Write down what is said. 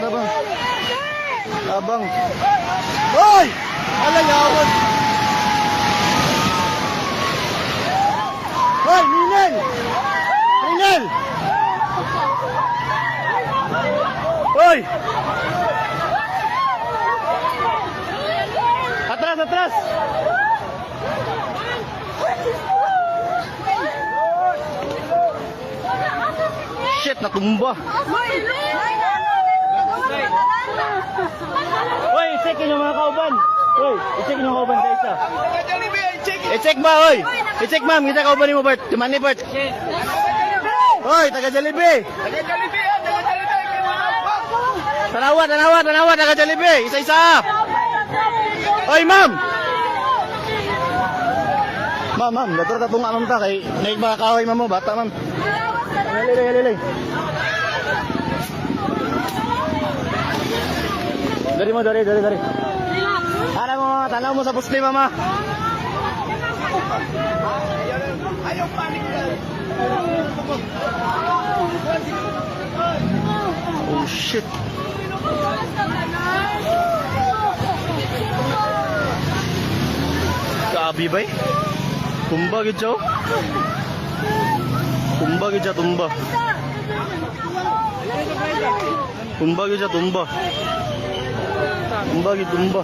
abang. Abang. Hoy! Ala yawan. Hoy, Ninel! Ninel! Hoy! Atras, atras! Shit, natumba. Hoy, i-check yung mga kauban. Hoy, i-check yung kauban sa isa. I-check ba, hoy? I-check ma'am, kita kauban mo, Bert. Tumani, Bert. Hoy, taga Jollibee. Tanawa, tanawa, tanawa, taga Jollibee. Isa-isa. Hoy, ma'am. Ma'am, dator ta tunga ma'am ta kay naig mga kahoy ma'am mo, bata ma'am. Lili. Dari mo, dari. Tanaw mo, tanaw mo sa pusli mama. Ayaw panik ka. Oh shit. Kaabi bay? Tumba gid siya. Tumba gid siya, tumba. Tumba gid siya, tumba. Tumba gid, tumba.